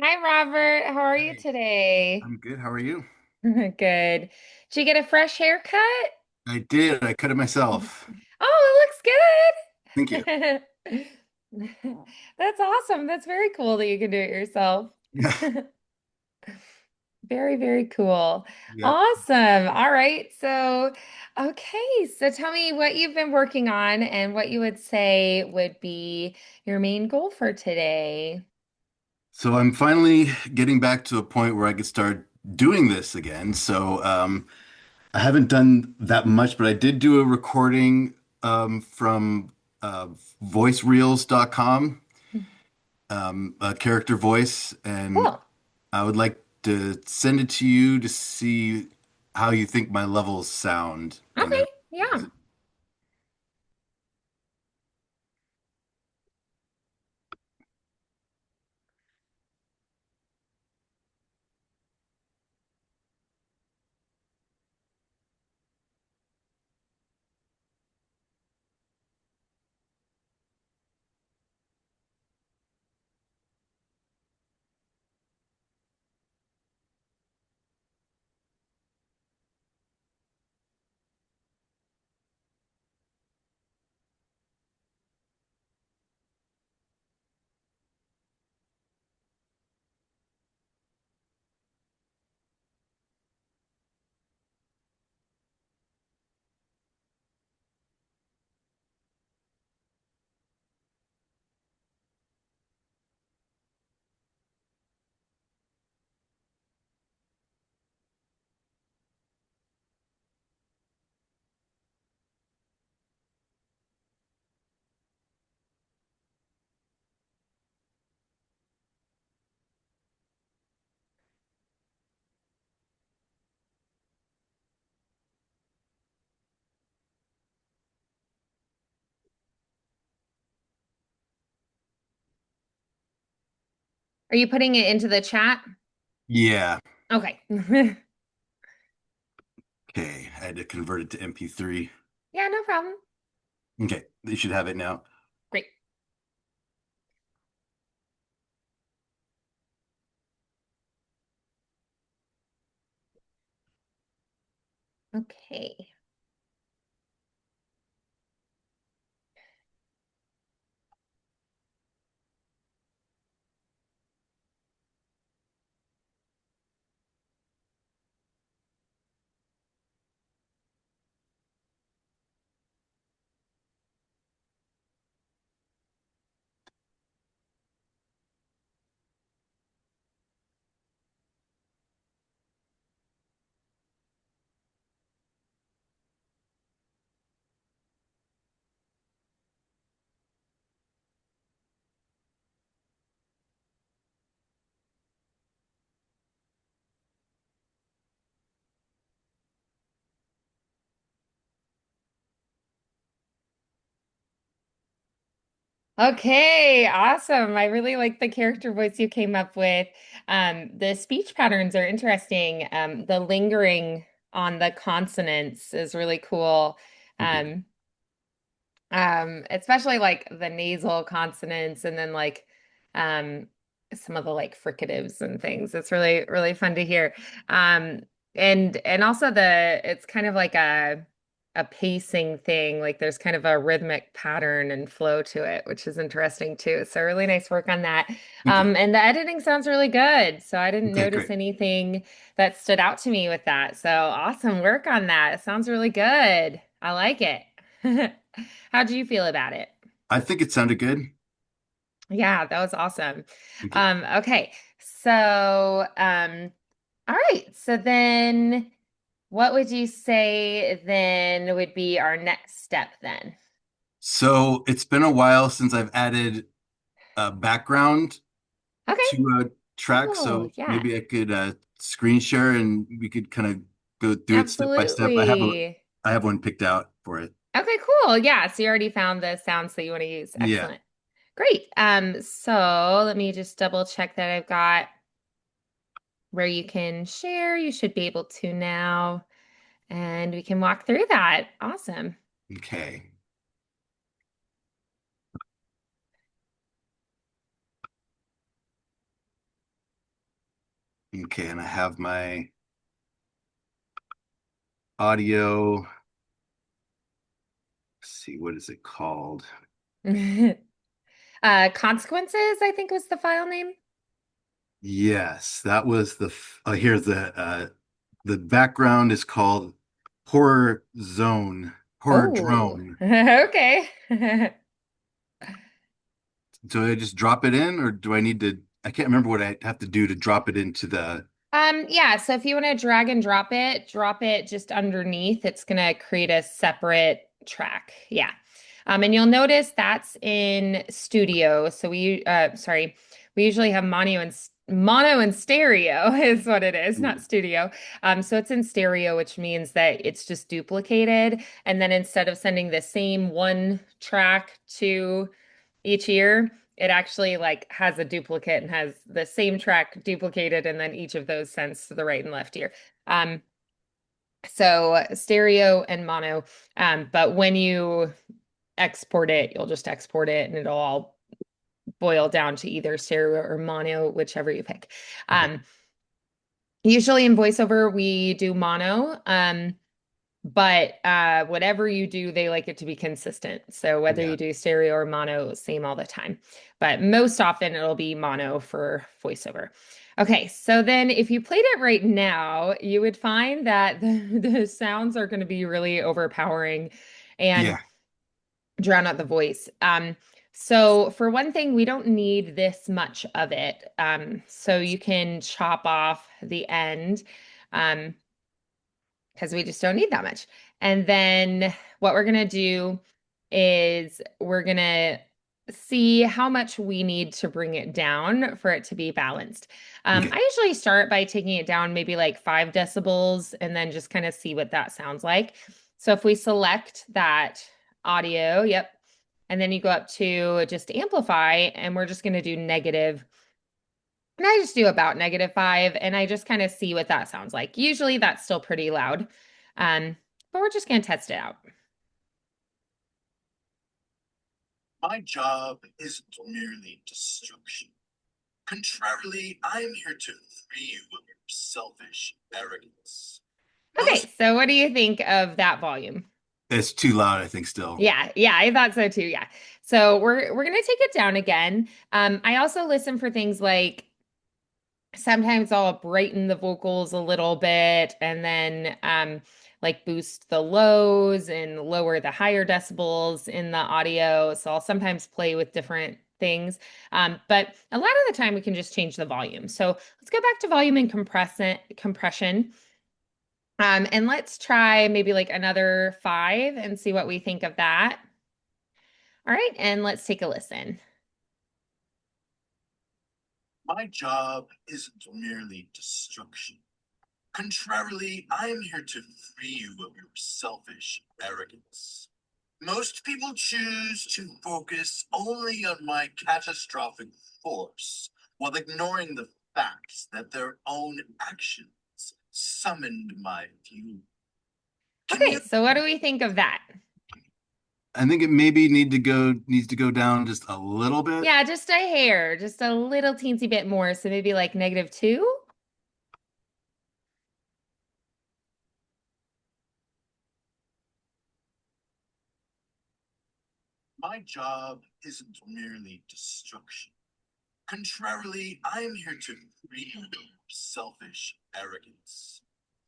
Hi, Robert. How are you Hi, today? I'm good. How are you? Good. Did you get a fresh haircut? I did. I cut it myself. Oh, Thank it you. looks good. That's awesome. That's very cool that you can do it yourself. Yeah. Very, very cool. Yeah. Awesome. All right. So tell me what you've been working on and what you would say would be your main goal for today. So I'm finally getting back to a point where I could start doing this again. So I haven't done that much, but I did do a recording from voicereels.com, a character voice, and Cool. I would like to send it to you to see how you think my levels sound and Okay. everything. Yeah. Are you putting it into the chat? Yeah. Okay. Okay. I had to convert it to MP3. Yeah, no problem. Okay, they should have it now. Great. Okay. Okay, awesome. I really like the character voice you came up with. The speech patterns are interesting. The lingering on the consonants is really cool. Okay. Um, Especially like the nasal consonants and then like um some of the like fricatives and things. It's really, really fun to hear. Um, and also it's kind of like a pacing thing, like there's kind of a rhythmic pattern and flow to it, which is interesting too. So really nice work on that. Thank you. And the editing sounds really good. So I didn't Okay, notice great. anything that stood out to me with that. So awesome work on that. It sounds really good. I like it. How do you feel about it? I think it sounded good. Yeah, that was awesome. Thank you. Okay. All right. So then what would you say then would be our next step then? So it's been a while since I've added a background Okay, to a track, cool. so Yeah, maybe I could screen share and we could kind of go through it step by step. absolutely. I have one picked out for it. Okay, cool. Yeah, so you already found the sounds that you want to use. Yeah. Excellent. Great. So let me just double check that I've got where you can share. You should be able to now. And we can walk through that. Awesome. Okay. Okay, and I have my audio. Let's see, what is it called? Consequences, I think was the file name. Yes, that was here's the background is called Horror Zone, Horror Oh, Drone. okay. Do I just drop it in or do I need to I can't remember what I have to do to drop it into the Yeah, so if you want to drag and drop it just underneath. It's gonna create a separate track. Yeah. And you'll notice that's in studio. We usually have mono and stereo is what it is, not studio. So it's in stereo, which means that it's just duplicated. And then instead of sending the same one track to each ear, it actually like has a duplicate and has the same track duplicated, and then each of those sends to the right and left ear. Um, so stereo and mono. But when you export it, you'll just export it and it'll all boil down to either stereo or mono, whichever you pick. Okay. Um, Usually in voiceover, we do mono. But whatever you do, they like it to be consistent. So whether Yeah. you do stereo or mono, same all the time. But most often it'll be mono for voiceover. Okay, so then if you played it right now, you would find that the sounds are going to be really overpowering and Yeah. drown out the voice. So for one thing, we don't need this much of it. So you can chop off the end. Um, because we just don't need that much. And then what we're going to do is we're going to see how much we need to bring it down for it to be balanced. Okay. I usually start by taking it down maybe like 5 decibels and then just kind of see what that sounds like. So if we select that audio, yep, and then you go up to just amplify, and we're just going to do negative, and I just do about -5 and I just kind of see what that sounds like. Usually that's still pretty loud. But we're just going to test it out. My job isn't merely destruction. Contrarily, I'm here to free you of your selfish arrogance. Most Okay, so what do you think of that volume? It's too loud, I think, still. Yeah, yeah, I thought so too. Yeah. So we're gonna take it down again. I also listen for things like sometimes I'll brighten the vocals a little bit and then like boost the lows and lower the higher decibels in the audio. So I'll sometimes play with different things. But a lot of the time we can just change the volume. So let's go back to volume and compression. And let's try maybe like another 5 and see what we think of that. All right, and let's take a listen. My job isn't merely destruction. Contrarily, I am here to free you of your selfish arrogance. Most people choose to focus only on my catastrophic force while ignoring the facts that their own actions summoned my fury. Can you Okay, so what do we think of that? I think it maybe needs to go down just a little bit. Yeah, just a hair, just a little teensy bit more. So maybe like -2. My job isn't merely destruction. Contrarily, I am here to free you of selfish arrogance.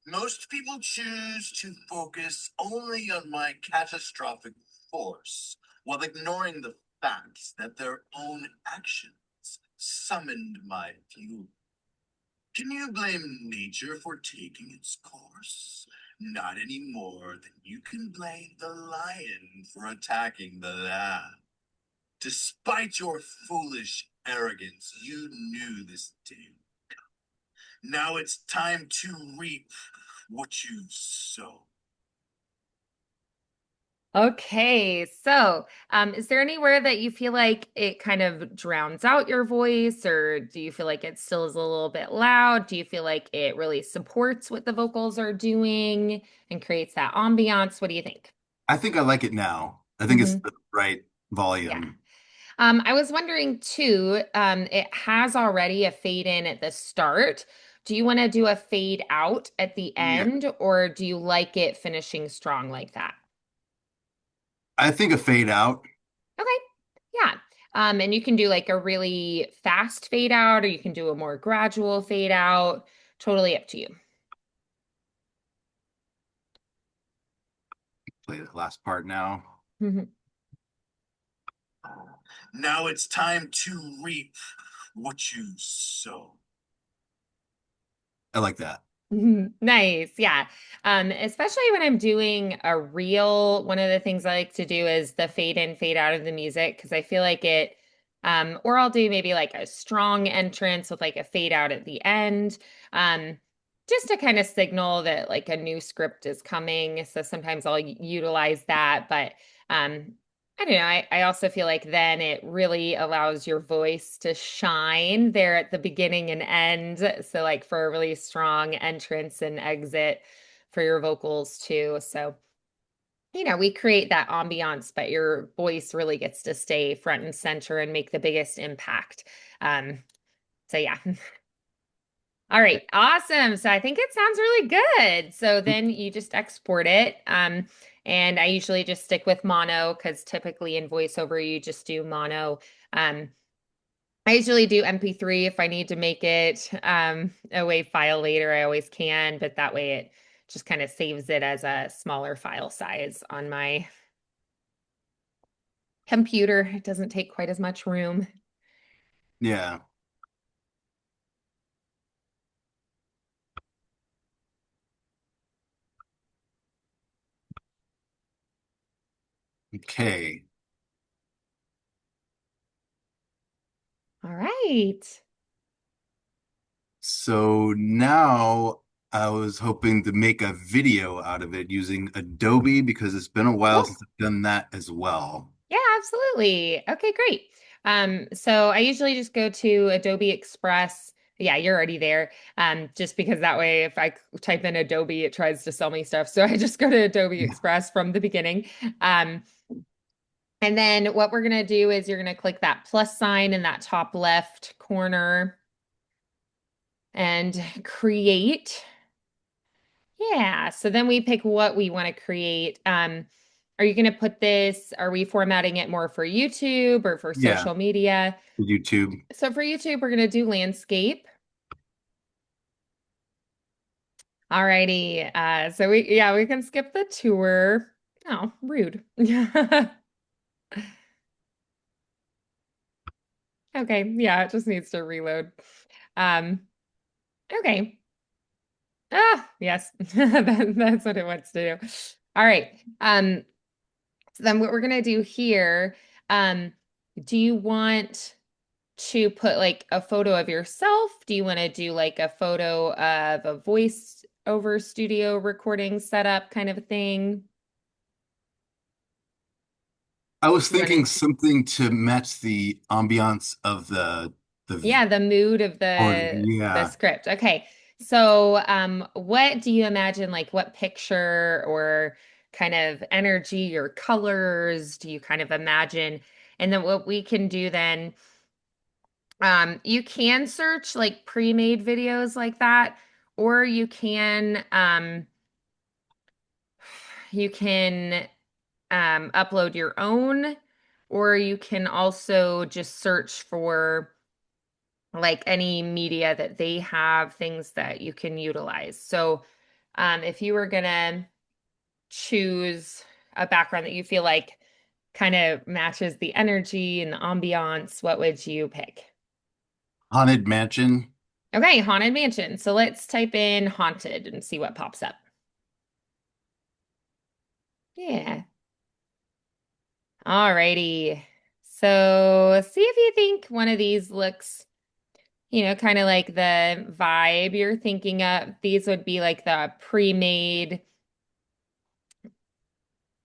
Most people choose to focus only on my catastrophic force while ignoring the facts that their own actions summoned my fury. Can you blame nature for taking its course? Not any more than you can blame the lion for attacking the lamb. Despite your foolish arrogance, you knew this day would come. Now it's time to reap what you sow. Okay, so is there anywhere that you feel like it kind of drowns out your voice, or do you feel like it still is a little bit loud? Do you feel like it really supports what the vocals are doing and creates that ambiance? What do you think? I think I like it now. I think it's Hmm. the right Yeah. volume. I was wondering too, it has already a fade in at the start do you want to do a fade out at the Yeah. end, or do you like it finishing strong like that? I think a fade out. Okay. Yeah. And you can do like a really fast fade out, or you can do a more gradual fade out. Totally up to you. Play the last part now. Mhm. Now it's time to reap what you sow. I like that. Nice. Yeah. Especially when I'm doing a reel, one of the things I like to do is the fade in, fade out of the music because I feel like it, or I'll do maybe like a strong entrance with like a fade out at the end, um, just to kind of signal that like a new script is coming. So sometimes I'll utilize that, but um, I don't know. I also feel like then it really allows your voice to shine there at the beginning and end. So, like for a really strong entrance and exit for your vocals, too. So, we create that ambiance, but your voice really gets to stay front and center and make the biggest impact. Um, so, yeah. All right, awesome. So I think it sounds really good. So then you just export it. And I usually just stick with mono because typically in voiceover you just do mono. Um, I usually do MP3 if I need to make it a WAV file later. I always can, but that way it just kind of saves it as a smaller file size on my computer. It doesn't take quite as much room. Yeah. Okay. All right. So now I was hoping to make a video out of it using Adobe because it's been a while Cool. since I've done that as well. Yeah, absolutely. Okay, great. So I usually just go to Adobe Express. Yeah, you're already there. Just because that way, if I type in Adobe, it tries to sell me stuff. So I just go to Adobe Yeah. Express from the beginning. Um, and then what we're gonna do is you're gonna click that plus sign in that top left corner and create. Yeah, so then we pick what we want to create. Are you going to put this, are we formatting it more for YouTube or for Yeah. social media? YouTube. So for YouTube, we're going to do landscape. Alrighty. So we can skip the tour. Oh, rude. Okay, yeah, it just needs to reload. Um, okay. Ah, yes. That's what it wants to do. All right. So then what we're gonna do here, do you want to put like a photo of yourself? Do you want to do like a photo of a voice over studio recording setup kind of a thing? I was You want thinking to, something to match the ambiance of the yeah, the mood of or the yeah. script. Okay. So, what do you imagine, like what picture or kind of energy or colors do you kind of imagine? And then what we can do then, you can search like pre-made videos like that, or you can upload your own, or you can also just search for like any media that they have, things that you can utilize. So, if you were gonna choose a background that you feel like kind of matches the energy and the ambiance, what would you pick? Haunted Mansion. Okay, haunted mansion. So let's type in haunted and see what pops up. Yeah. Alrighty. So see if you think one of these looks, kind of like the vibe you're thinking of. These would be like the pre-made,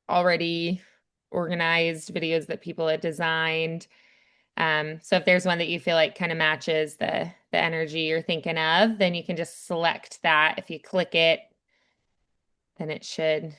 already organized videos that people had designed. So if there's one that you feel like kind of matches the energy you're thinking of, then you can just select that. If you click it, then it should.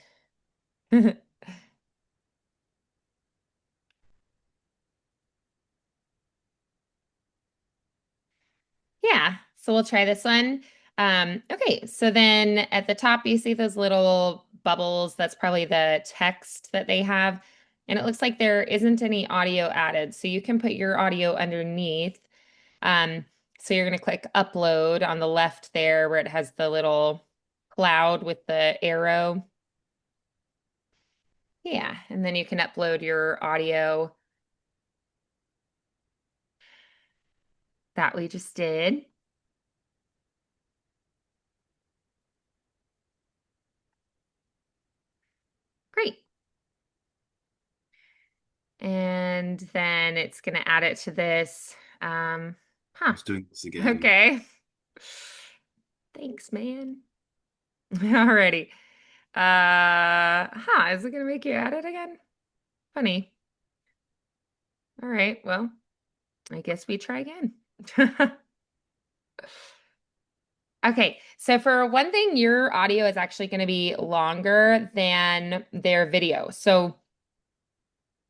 Yeah, so we'll try this one. Okay, so then at the top, you see those little bubbles. That's probably the text that they have. And it looks like there isn't any audio added. So you can put your audio underneath. Um, so you're going to click upload on the left there where it has the little cloud with the arrow. Yeah, and then you can upload your audio that we just did. Great. And then it's going to add it to this. Huh. It's doing this again. Okay. Thanks, man. Alrighty. Is it gonna make you add it again? Funny. All right, well, I guess we try again. Okay, so for one thing, your audio is actually going to be longer than their video. So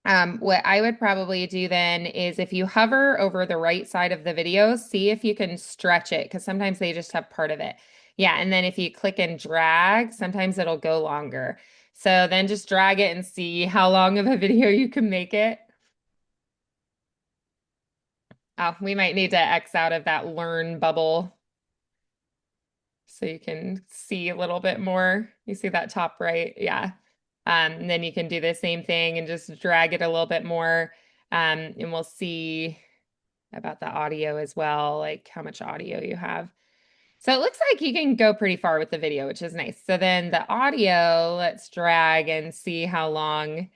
what I would probably do then is if you hover over the right side of the video, see if you can stretch it because sometimes they just have part of it. Yeah, and then if you click and drag, sometimes it'll go longer. So then just drag it and see how long of a video you can make it. Oh, we might need to X out of that learn bubble so you can see a little bit more. You see that top right? Yeah. And then you can do the same thing and just drag it a little bit more. And we'll see about the audio as well, like how much audio you have. So it looks like you can go pretty far with the video, which is nice. So then the audio, let's drag and see how long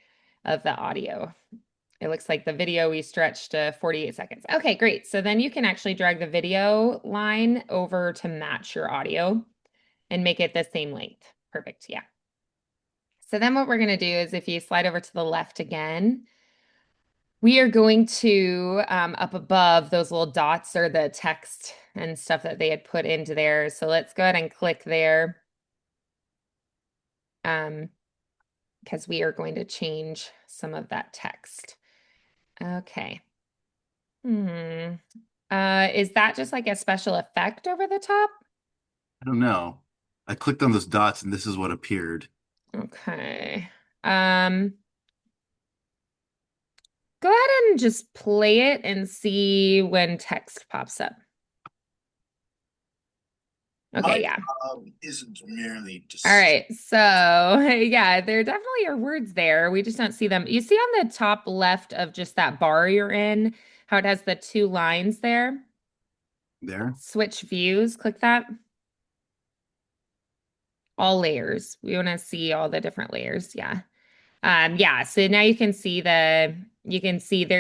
of the audio. It looks like the video we stretched to 48 seconds. Okay, great. So then you can actually drag the video line over to match your audio and make it the same length. Perfect. Yeah. So then what we're going to do is if you slide over to the left again, we are going to up above those little dots or the text and stuff that they had put into there. So let's go ahead and click there because we are going to change some of that text. Okay. Hmm. Is that just like a special effect over the top? I don't know. I clicked on those dots and this is what appeared. Okay. Um, Go ahead and just play it and see when text pops up. Okay, My yeah. job isn't merely All to. right. So, yeah, there definitely are words there. We just don't see them. You see on the top left of just that bar you're in, how it has the two lines there? There. Switch views, click that. All layers. We want to see all the different layers. Yeah. Yeah, so now you can see there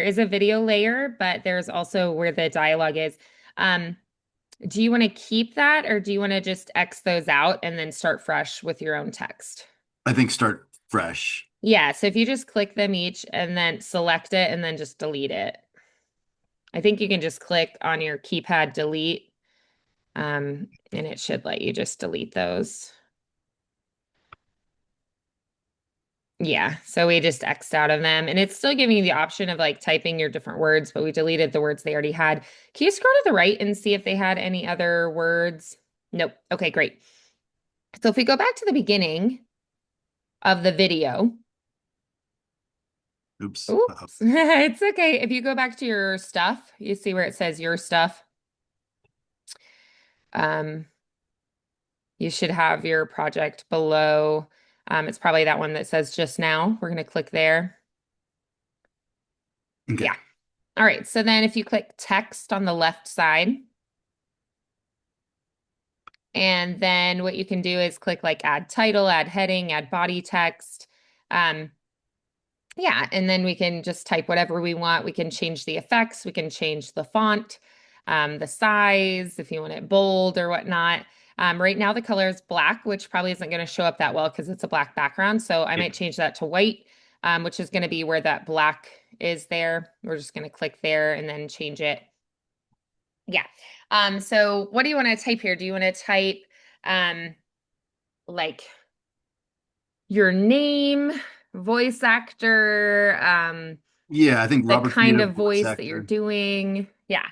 is a video layer, but there's also where the dialogue is. Um, do you want to keep that or do you want to just X those out and then start fresh with your own text? I think start fresh. Yeah, so if you just click them each and then select it and then just delete it. I think you can just click on your keypad delete, and it should let you just delete those. Yeah, so we just X'd out of them and it's still giving you the option of like typing your different words, but we deleted the words they already had. Can you scroll to the right and see if they had any other words? Nope. Okay, great. So if we go back to the beginning of the video, Oops. Uh-oh. oops, it's okay. If you go back to your stuff, you see where it says your stuff. Um, you should have your project below. It's probably that one that says just now. We're going to click there. Okay. Yeah. All right. So then if you click text on the left side, and then what you can do is click like add title, add heading, add body text. Um, yeah, and then we can just type whatever we want. We can change the effects, we can change the font, the size, if you want it bold or whatnot. Right now the color is black, which probably isn't going to show up that well because it's a black background. So I Yeah. might change that to white, which is going to be where that black is there. We're just going to click there and then change it. Yeah. So what do you want to type here? Do you want to type um like your name, voice actor, Yeah, I think the Robert kind Peter, of voice voice that you're actor. doing? Yeah.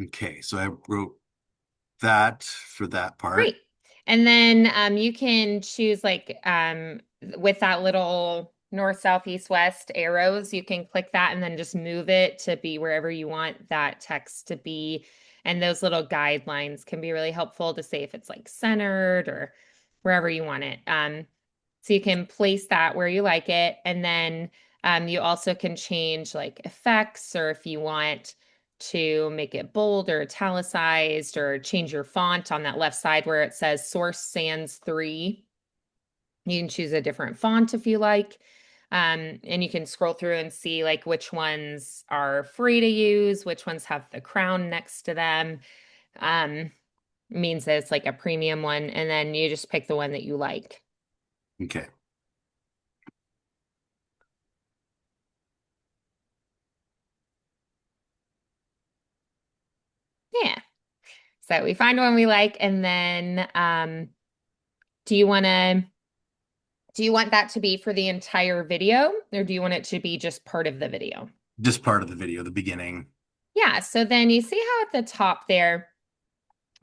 Okay, so I wrote that for that part. Great. And then you can choose like with that little north, south, east, west arrows, you can click that and then just move it to be wherever you want that text to be. And those little guidelines can be really helpful to say if it's like centered or wherever you want it. So you can place that where you like it. And then you also can change like effects or if you want to make it bold or italicized or change your font on that left side where it says Source Sans 3. You can choose a different font if you like. And you can scroll through and see like which ones are free to use, which ones have the crown next to them. Um, Means that it's like a premium one, and then you just pick the one that you like. Okay. Yeah. So we find one we like, and then do you want to do you want that to be for the entire video, or do you want it to be just part of the video? Just part of the video, the beginning. Yeah, so then you see how at the top there,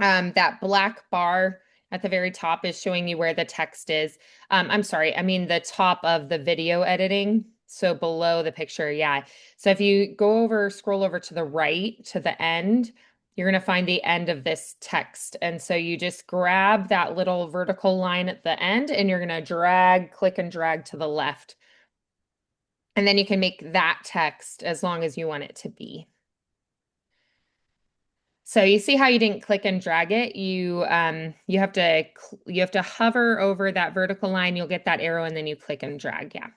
that black bar at the very top is showing you where the text is. I'm sorry, I mean the top of the video editing. So below the picture, yeah. So if you go over, scroll over to the right to the end, you're going to find the end of this text. And so you just grab that little vertical line at the end and you're going to drag, click and drag to the left. And then you can make that text as long as you want it to be. So you see how you didn't click and drag it? You have to hover over that vertical line, you'll get that arrow and then you click and drag, yeah.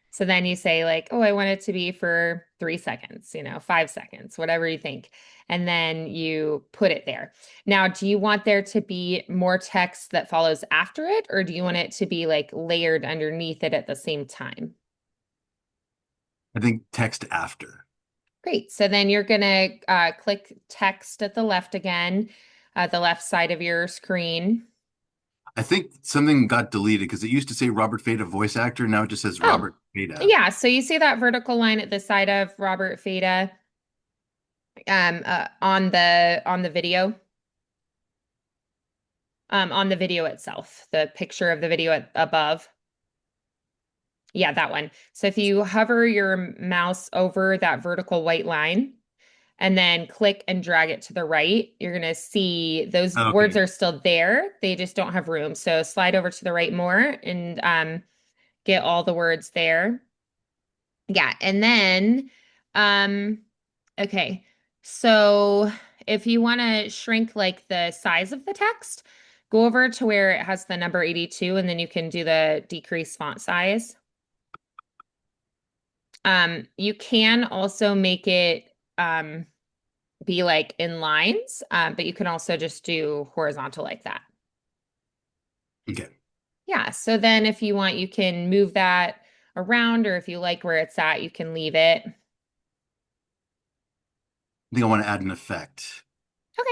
So then you say like, "Oh, I want it to be for 3 seconds, 5 seconds, whatever you think." And then you put it there. Now, do you want there to be more text that follows after it or do you want it to be like layered underneath it at the same time? I think text after. Great. So then you're going to click text at the left again, the left side of your screen. I think something got deleted because it used to say Robert Feda voice actor. Now it just says Oh, Robert Feda. yeah. So you see that vertical line at the side of Robert Feda on the video, on the video itself, the picture of the video above. Yeah, that one. So if you hover your mouse over that vertical white line, and then click and drag it to the right, you're going to see those words Okay. are still there. They just don't have room. So slide over to the right more and get all the words there. Yeah. And then, um, okay. So if you want to shrink like the size of the text, go over to where it has the number 82 and then you can do the decrease font size. You can also make it, be like in lines, but you can also just do horizontal like that. Okay. Yeah, so then if you want, you can move that around, or if you like where it's at, you can leave it. I think I want to add an effect. Okay,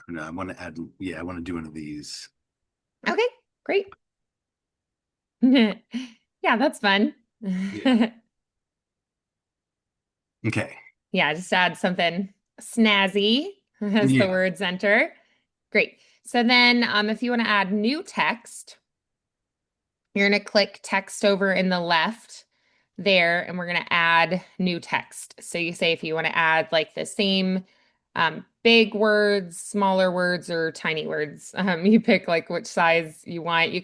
No, I want to add, yeah, I want to do one of these. okay, great. Yeah, that's fun. Yeah. Okay. Yeah, just add something snazzy as the Yeah. words enter. Great. So then if you want to add new text, you're going to click text over in the left there, and we're going to add new text. So you say if you want to add like the same big words, smaller words, or tiny words, you pick like which size you want. You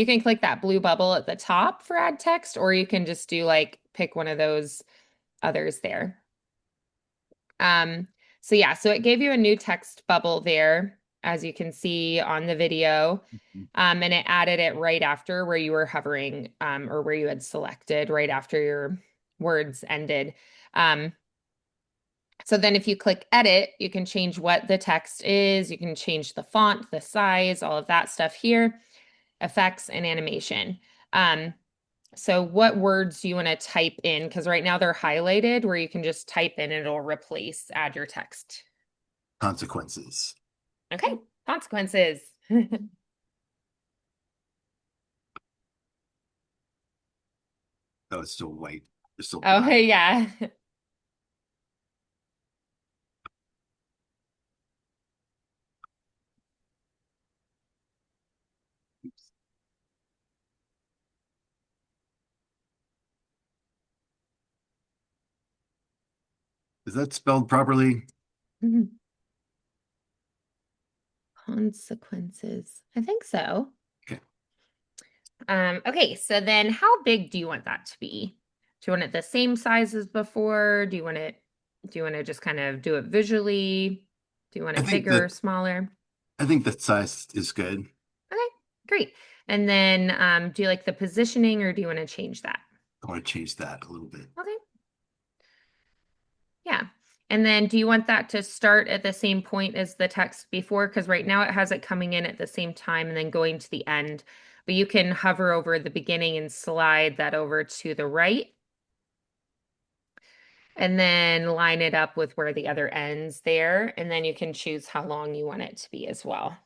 can click that blue bubble at the top for add text, or you can just do like pick one of those others there. Um, so yeah, so it gave you a new text bubble there, as you can see on the video. And it added it right after where you were hovering, or where you had selected right after your words ended. Um, so then if you click edit, you can change what the text is. You can change the font, the size, all of that stuff here, effects and animation. So what words do you want to type in? Because right now they're highlighted where you can just type in and it'll replace, add your text. Consequences. Okay, consequences. Oh, it's still white. Just a Oh, lot. yeah. Is that spelled properly? Consequences. I think so. Okay. Okay, so then how big do you want that to be? Do you want it the same size as before? Do you want to just kind of do it visually? Do you want I it think bigger or that smaller? I think that size is good. Okay, great. And then do you like the positioning or do you want to change that? I want to change that a little bit. Okay, yeah. And then do you want that to start at the same point as the text before? Because right now it has it coming in at the same time and then going to the end. But you can hover over the beginning and slide that over to the right. And then line it up with where the other ends there. And then you can choose how long you want it to be as well.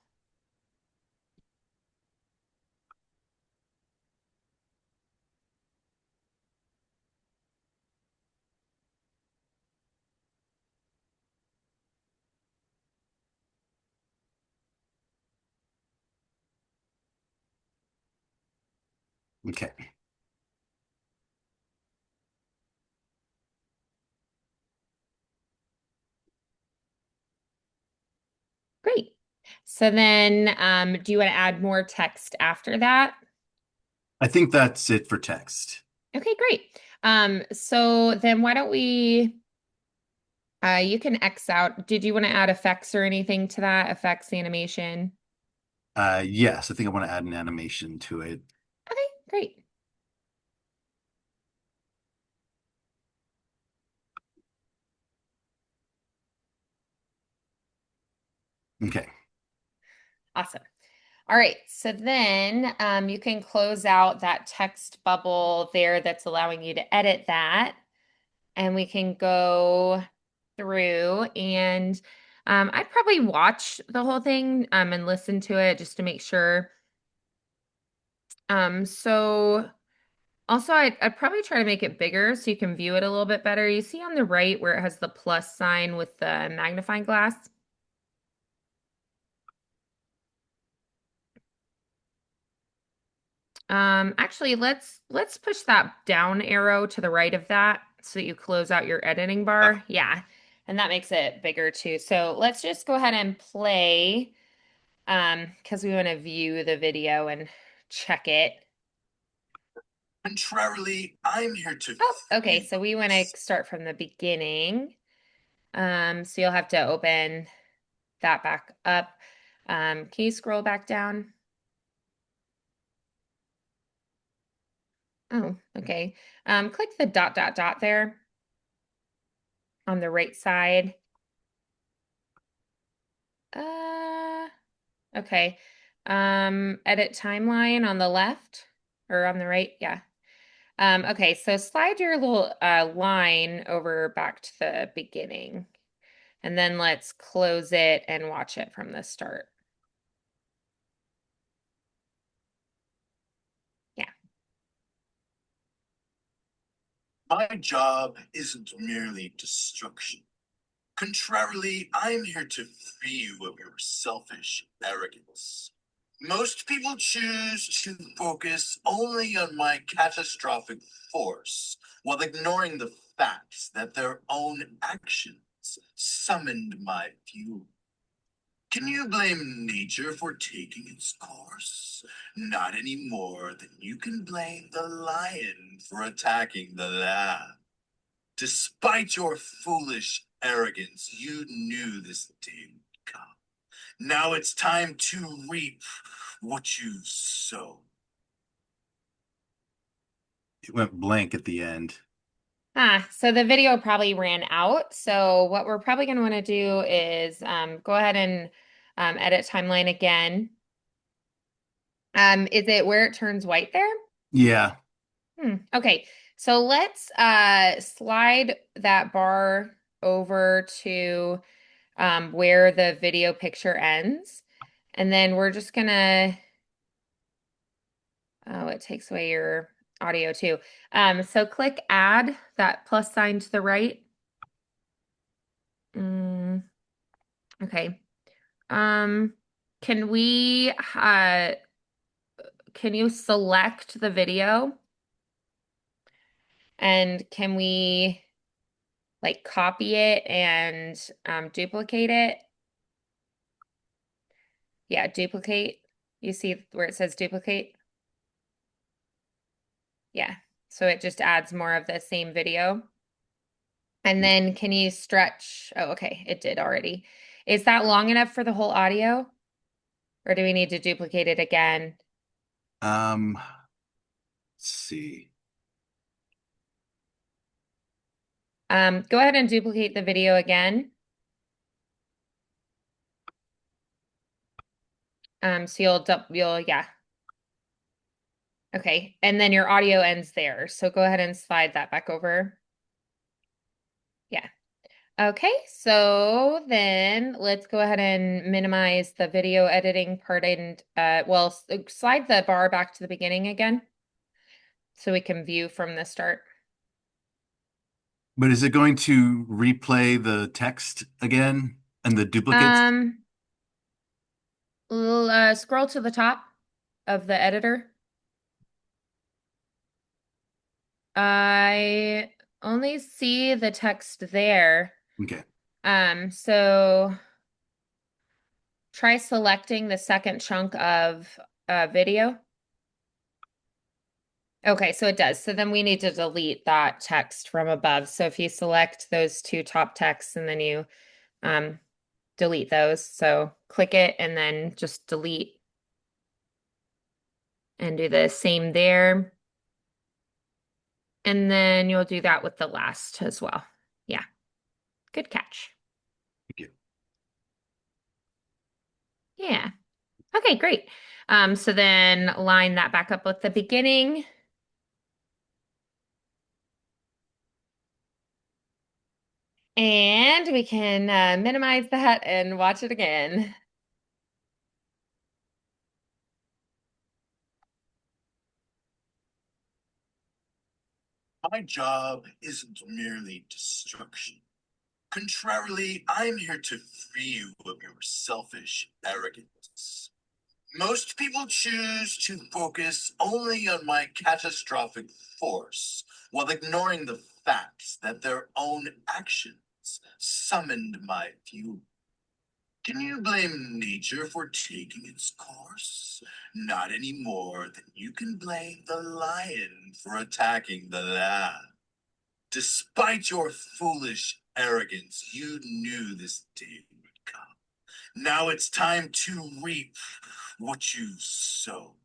Okay. Great. So then do you want to add more text after that? I think that's it for text. Okay, great. So then why don't we you can X out. Did you want to add effects or anything to that? Effects, animation? Yes, I think I want to add an animation to it. Okay, great. Okay. Awesome. All right, so then you can close out that text bubble there that's allowing you to edit that. And we can go through and I'd probably watch the whole thing and listen to it just to make sure. So also I'd probably try to make it bigger so you can view it a little bit better. You see on the right where it has the plus sign with the magnifying glass? Actually, let's push that down arrow to the right of that so that you close out your editing bar. Yeah, and that makes it bigger too. So let's just go ahead and play because we want to view the video and check it. Contrarily, I'm here to Oh, okay. free So we want to us. start from the beginning. So you'll have to open that back up. Can you scroll back down? Oh, okay. Click the dot dot dot there on the right side. Uh, okay. Edit timeline on the left or on the right? Yeah. Okay, so slide your little line over back to the beginning. And then let's close it and watch it from the start. Yeah. My job isn't merely destruction. Contrarily, I'm here to free you of your selfish arrogance. Most people choose to focus only on my catastrophic force while ignoring the facts that their own actions summoned my fury. Can you blame nature for taking its course? Not any more than you can blame the lion for attacking the lamb. Despite your foolish arrogance, you knew this day would come. Now it's time to reap what you've sown. It went blank at the end. So the video probably ran out. So what we're probably going to want to do is go ahead and edit timeline again. Is it where it turns white there? Yeah. Okay, so let's slide that bar over to where the video picture ends. And then we're just gonna, oh, it takes away your audio too. So click add, that plus sign to the right. Mm, okay. Um, can we can you select the video and can we like copy it and duplicate it? Yeah, duplicate. You see where it says duplicate? Yeah. So it just adds more of the same video. And then can you stretch? Oh, okay, it did already. Is that long enough for the whole audio? Or do we need to duplicate it again? Let's see. Go ahead and duplicate the video again. So yeah. Okay. And then your audio ends there. So go ahead and slide that back over. Yeah. Okay. So then let's go ahead and minimize the video editing part and well, slide the bar back to the beginning again so we can view from the start. But is it going to replay the text again and the duplicates? Um, scroll to the top of the editor. I only see the text there. Okay. So try selecting the second chunk of video. Okay, so it does. So then we need to delete that text from above. So if you select those two top texts and then you um, delete those. So click it and then just delete and do the same there. And then you'll do that with the last as well. Yeah, good catch. Thank you. Yeah. Okay, great. So then line that back up with the beginning. And we can minimize that and watch it again. My job isn't merely destruction. Contrarily, I'm here to free you of your selfish arrogance. Most people choose to focus only on my catastrophic force while ignoring the facts that their own actions summoned my fury. Can you blame nature for taking its course? Not any more than you can blame the lion for attacking the lamb. Despite your foolish arrogance, you knew this day would come. Now it's time to reap what you sow.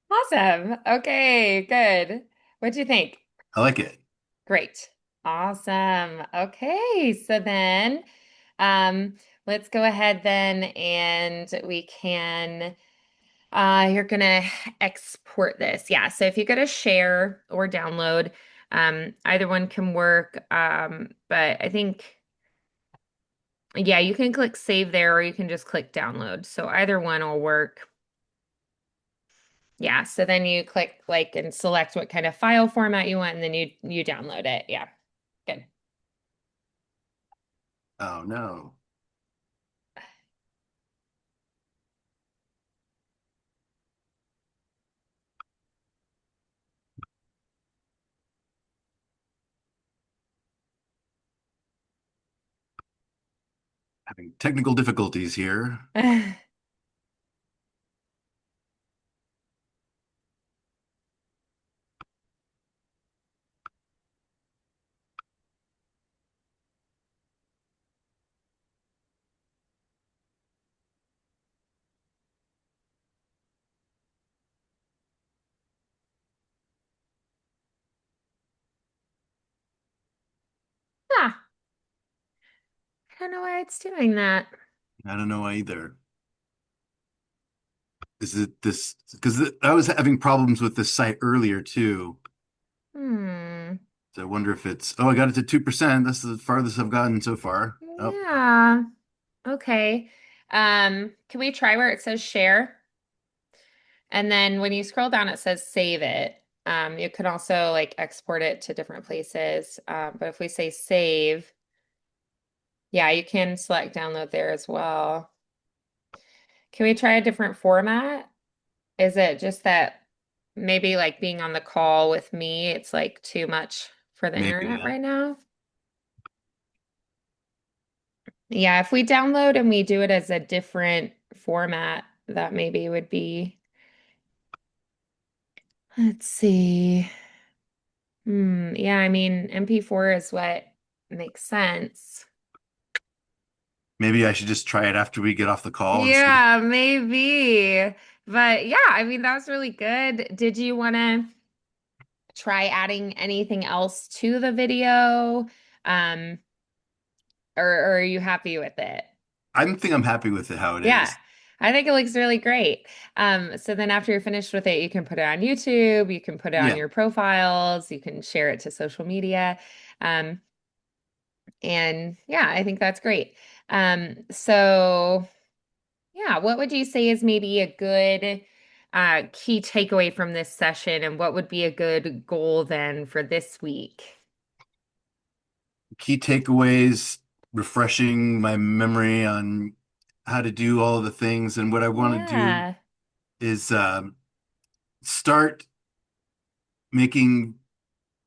Awesome. Okay, good. What'd you think? I like it. Great. Awesome. Okay, so then um let's go ahead then and we can you're gonna export this. Yeah, so if you go to share or download, either one can work. But I think yeah, you can click save there or you can just click download. So either one will work. Yeah, so then you click like and select what kind of file format you want and then you download it. Yeah. Good. Oh no. Having technical difficulties here. Ah, I don't know why it's doing that. I don't know either. Is it this? Because I was having problems with this site earlier too. Hmm. So I wonder if it's, oh, I got it to 2%. That's the farthest I've gotten so far. Oh, Yeah. Okay. Can we try where it says share? And then when you scroll down, it says save it. You can also like export it to different places. But if we say save, yeah, you can select download there as well. Can we try a different format? Is it just that maybe like being on the call with me, it's like too much for the Maybe, internet yeah. right now? Yeah, if we download and we do it as a different format, that maybe would be, let's see. Yeah, I mean, MP4 is what makes sense. Maybe I should just try it after we get off the call and see. Yeah, maybe. But yeah, I mean, that was really good. Did you want to try adding anything else to the video? Um, or are you happy with it? I think I'm happy with it how it Yeah, is. I think it looks really great. So then after you're finished with it, you can put it on YouTube, you can put it on Yeah. your profiles, you can share it to social media. Um, and yeah, I think that's great. So yeah, what would you say is maybe a good key takeaway from this session, and what would be a good goal then for this week? Key takeaways, refreshing my memory on how to do all of the things. And what I want to do Yeah. is start making,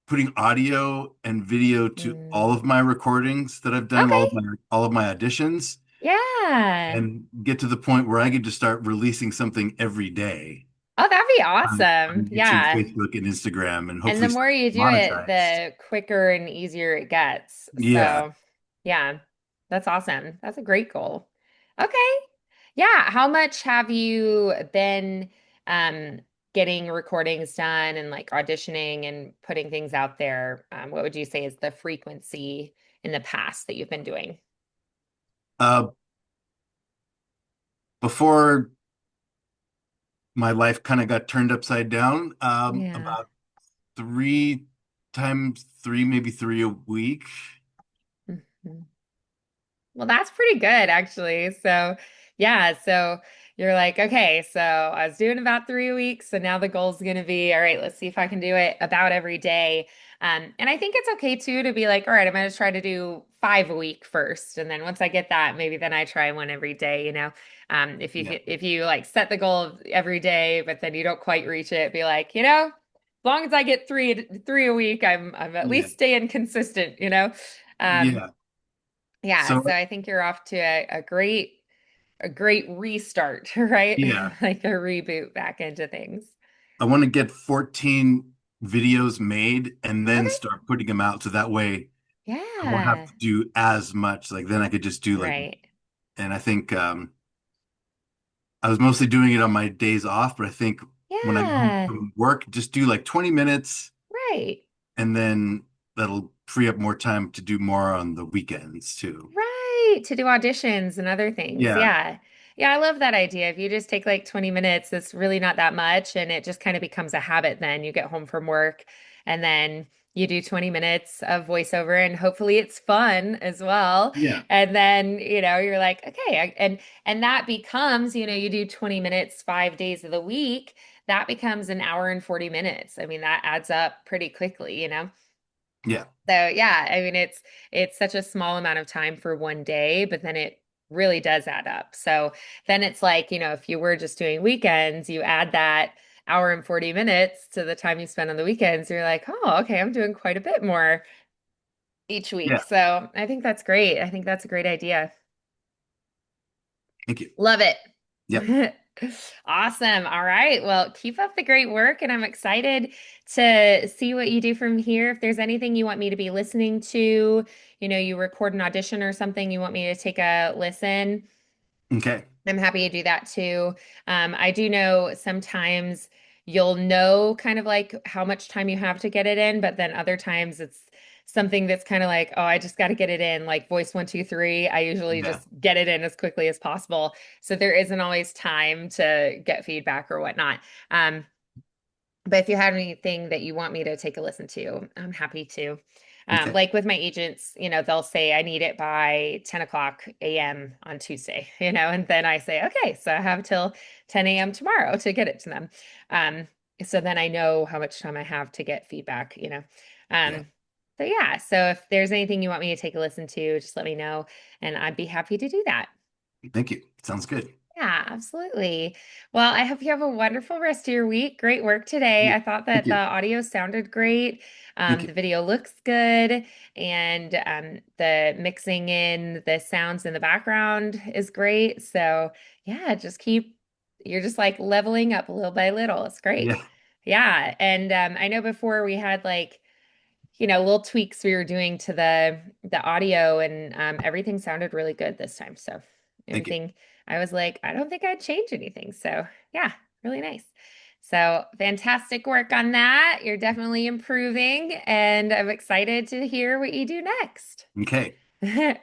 putting audio and video to Mm. all of my recordings that I've done, Okay. all of my auditions, Yeah. and get to the point where I get to start releasing something every day Oh, that'd be on awesome. YouTube, Yeah. Facebook, and Instagram, and And the hopefully more start you do it, monetized. the quicker and easier it gets. Yeah. So, yeah, that's awesome. That's a great goal. Okay. Yeah. How much have you been um, getting recordings done and like auditioning and putting things out there? What would you say is the frequency in the past that you've been doing? Uh, Before my life kind of got turned upside down, Yeah. about three times, three, maybe three a week. Mhm. Well, that's pretty good actually. So, yeah, so you're like, okay, so I was doing about 3 weeks, so now the goal is going to be, all right, let's see if I can do it about every day. And I think it's okay too to be like, all right, I'm going to try to do 5 a week first, and then once I get that, maybe then I try one every day. If you Yeah. if you like set the goal of every day, but then you don't quite reach it, be like, as long as I get three a week, I'm at Yeah. least staying consistent. Um, Yeah. yeah, So, so I think you're off to a great restart, right? yeah, Like a reboot back into things. I want to get 14 videos made and then Okay. start putting them out so that way I won't have Yeah. to do as much. Like then I could just do like, Right. and I think I was mostly doing it on my days off, but I think when I go Yeah. from work, just do like 20 minutes Right. and then that'll free up more time to do more on the weekends too. Right, to do auditions and other things. Yeah. Yeah. Yeah, I love that idea. If you just take like 20 minutes, it's really not that much. And it just kind of becomes a habit then. You get home from work and then you do 20 minutes of voiceover and hopefully it's fun as well. Yeah. And then, you're like, okay, and that becomes, you do 20 minutes 5 days of the week. That becomes an hour and 40 minutes. I mean, that adds up pretty quickly. Yeah. So yeah, I mean it's such a small amount of time for one day, but then it really does add up. So then it's like, if you were just doing weekends, you add that hour and 40 minutes to the time you spend on the weekends, you're like, oh, okay, I'm doing quite a bit more each week. Yeah. So I think that's great. I think that's a great idea. Thank you. Love Yep. it. Awesome. All right. Well, keep up the great work, and I'm excited to see what you do from here. If there's anything you want me to be listening to, you record an audition or something, you want me to take a listen, Okay. I'm happy to do that too. I do know sometimes you'll know kind of like how much time you have to get it in, but then other times it's something that's kind of like, oh, I just got to get it in, like voice one, two, three. I usually Yeah. just get it in as quickly as possible. So there isn't always time to get feedback or whatnot. But if you have anything that you want me to take a listen to, I'm happy to. Okay. Like with my agents, they'll say I need it by 10 o'clock a.m. on Tuesday, and then I say, okay, so I have till 10 a.m. tomorrow to get it to them. Um, so then I know how much time I have to get feedback. Yeah. Um, so yeah, so if there's anything you want me to take a listen to, just let me know and I'd be happy to do that. Thank you. Sounds good. Yeah, absolutely. Well, I hope you have a wonderful rest of your week. Great work today. Yeah. I thought Thank that the you. audio sounded great. Thank you. The video looks good, and the mixing in the sounds in the background is great. So, yeah, you're just like leveling up little by little. It's great. Yeah. Yeah. And I know before we had like little tweaks we were doing to the audio and everything sounded really good this time. So Thank you. everything I was like, I don't think I'd change anything. So yeah, really nice. So fantastic work on that. You're definitely improving, and I'm excited to hear what you do next. Okay.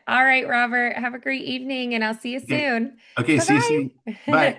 All right, Robert, have a great evening, and I'll see you Okay. soon. Okay. See you soon. Bye-bye. Bye.